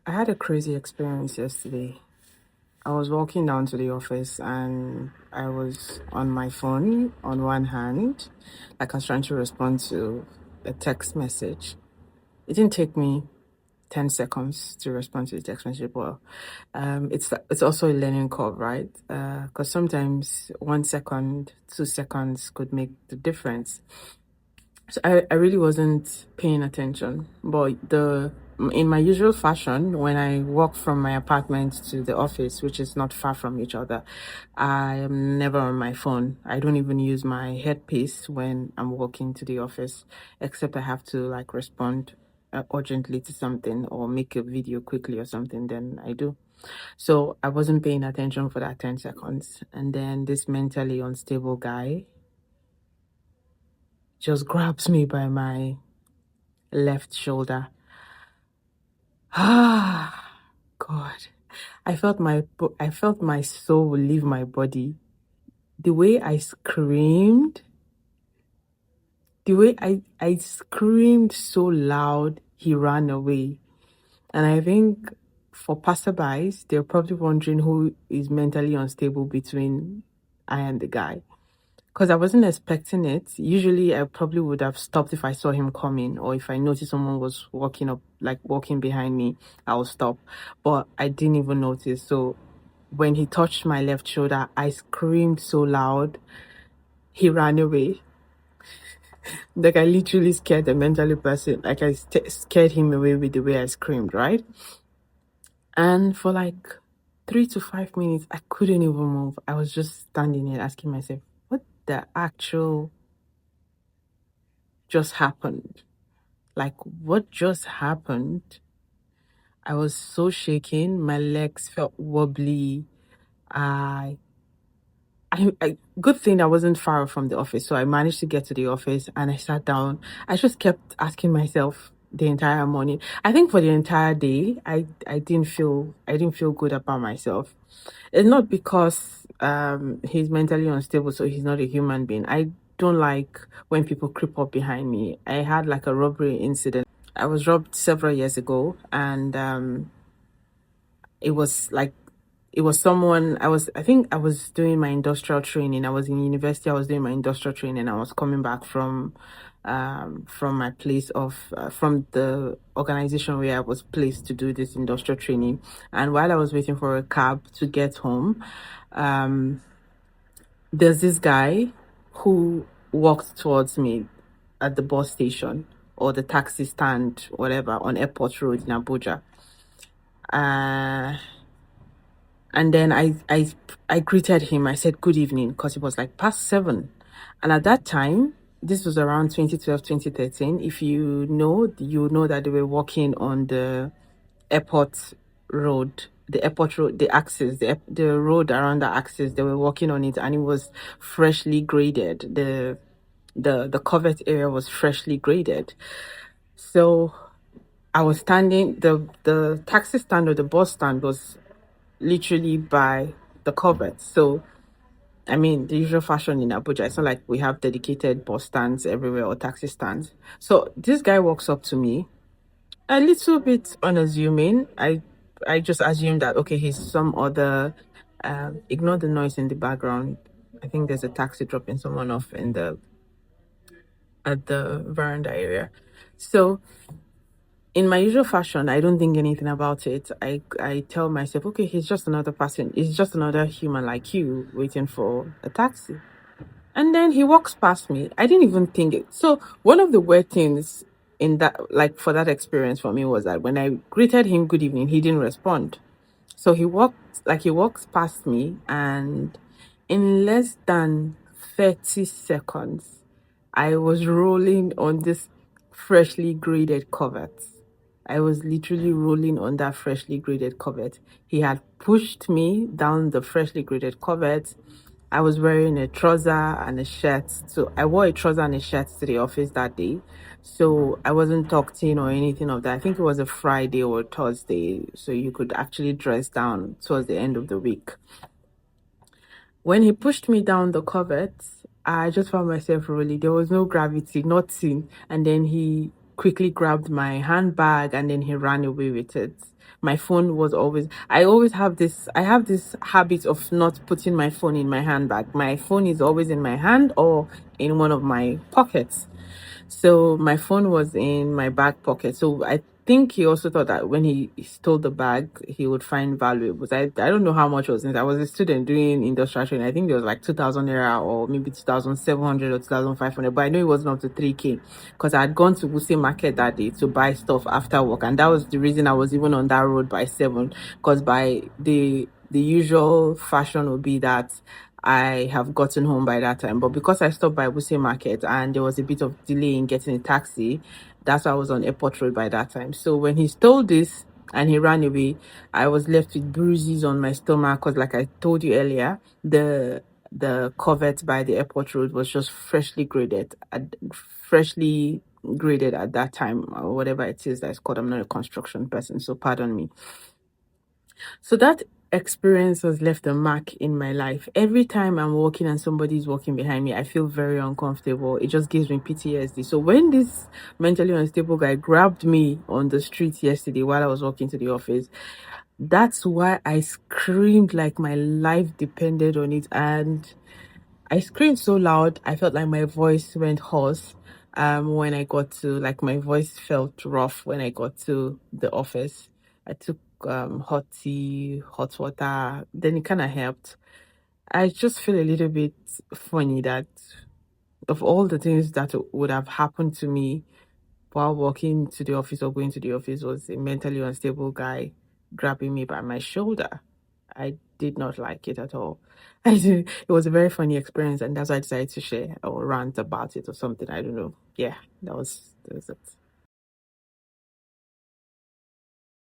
I had a crazy experience yesterday. I was walking down to the office and I was on my phone on one hand, like I was trying to respond to a text message. It didn't take me 10 seconds to respond to the text message, but it's also a learning curve, right? Because sometimes 1 second, 2 seconds could make the difference. So I really wasn't paying attention, but the in my usual fashion, when I walk from my apartment to the office, which is not far from each other, I am never on my phone. I don't even use my headpiece when I'm walking to the office, except I have to like respond urgently to something or make a video quickly or something, then I do. So I wasn't paying attention for that 10 seconds. And then this mentally unstable guy just grabs me by my left shoulder. Ah, God. I felt my soul leave my body. The way I screamed, the way I screamed so loud, he ran away. And I think for passerbys, they're probably wondering who is mentally unstable between I and the guy. Because I wasn't expecting it. Usually, I probably would have stopped if I saw him coming, or if I noticed someone was walking up, like walking behind me, I would stop. But I didn't even notice. So when he touched my left shoulder, I screamed so loud, he ran away. Like I literally scared the mentally person. Like I scared him away with the way I screamed, right? And for like 3 to 5 minutes, I couldn't even move. I was just standing there asking myself, what the actual just happened? Like, what just happened? I was so shaken. My legs felt wobbly. I, good thing I wasn't far from the office. So I managed to get to the office and I sat down. I just kept asking myself the entire morning. I think for the entire day, I didn't feel good about myself. It's not because he's mentally unstable, so he's not a human being. I don't like when people creep up behind me. I had like a robbery incident. I was robbed several years ago, and it was like it was someone I think I was doing my industrial training. I was in university. I was doing my industrial training. I was coming back from my place of from the organization where I was placed to do this industrial training. And while I was waiting for a cab to get home, um, there's this guy who walked towards me at the bus station or the taxi stand, whatever, on Airport Road in Abuja. Uh, and then I greeted him. I said good evening because it was like past 7. And at that time, this was around 2012, 2013. If you know that they were working on airport the airport road, the axis, the road around the axis. They were working on it, and it was freshly graded. The covered area was freshly graded. So I was standing. The taxi stand or the bus stand was literally by the covert. So I mean, the usual fashion in Abuja, it's not like we have dedicated bus stands everywhere or taxi stands. So this guy walks up to me, a little bit unassuming. I just assumed that okay, he's some other. Ignore the noise in the background. I think there's a taxi dropping someone off in the at the veranda area. So in my usual fashion, I don't think anything about it. I tell myself, okay, he's just another person. He's just another human like you waiting for a taxi. And then he walks past me. I didn't even think it. So one of the weird things in that, like for that experience for me, was that when I greeted him good evening, he didn't respond. So he walks past me, and in less than 30 seconds, I was rolling on this freshly graded covert. I was literally rolling on that freshly graded covert. He had pushed me down the freshly graded covert. I was wearing a trouser and a shirt. So I wore a trouser and a shirt to the office that day. So I wasn't tucked in or anything of that. I think it was a Friday or Thursday. So you could actually dress down towards the end of the week. When he pushed me down the covert, I just found myself rolling. There was no gravity, nothing. And then he quickly grabbed my handbag and then he ran away with it. my phone was always, I have this habit of not putting my phone in my handbag. My phone is always in my hand or in one of my pockets. So my phone was in my back pocket. So I think he also thought that when he stole the bag, he would find valuables. I don't know how much was in it. I was a student doing industrial training. I think there was like 2,000 naira or maybe 2,700 or 2,500. But I know it wasn't up to 3K because I had gone to Wuse Market that day to buy stuff after work. And that was the reason I was even on that road by 7, because by the usual fashion would be that I have gotten home by that time. But because I stopped by Wuse Market and there was a bit of delay in getting a taxi, that's why I was on Airport Road by that time. So when he stole this and he ran away, I was left with bruises on my stomach because, like I told you earlier, the covert by the Airport Road was just freshly graded at that time, or whatever it is that's called. I'm not a construction person, so pardon me. So that experience has left a mark in my life. Every time I'm walking and somebody's walking behind me, I feel very uncomfortable. It just gives me PTSD. So when this mentally unstable guy grabbed me on the street yesterday while I was walking to the office, that's why I screamed like my life depended on it. And I screamed so loud, I felt like my voice went hoarse. When I got to, like, my voice felt rough when I got to the office. I took hot tea, hot water, then it kind of helped. I just feel a little bit funny that of all the things that would have happened to me while walking to the office or going to the office was a mentally unstable guy grabbing me by my shoulder. I did not like it at all. It was a very funny experience, and that's why I decided to share or rant about it or something. I don't know. Yeah, that was it.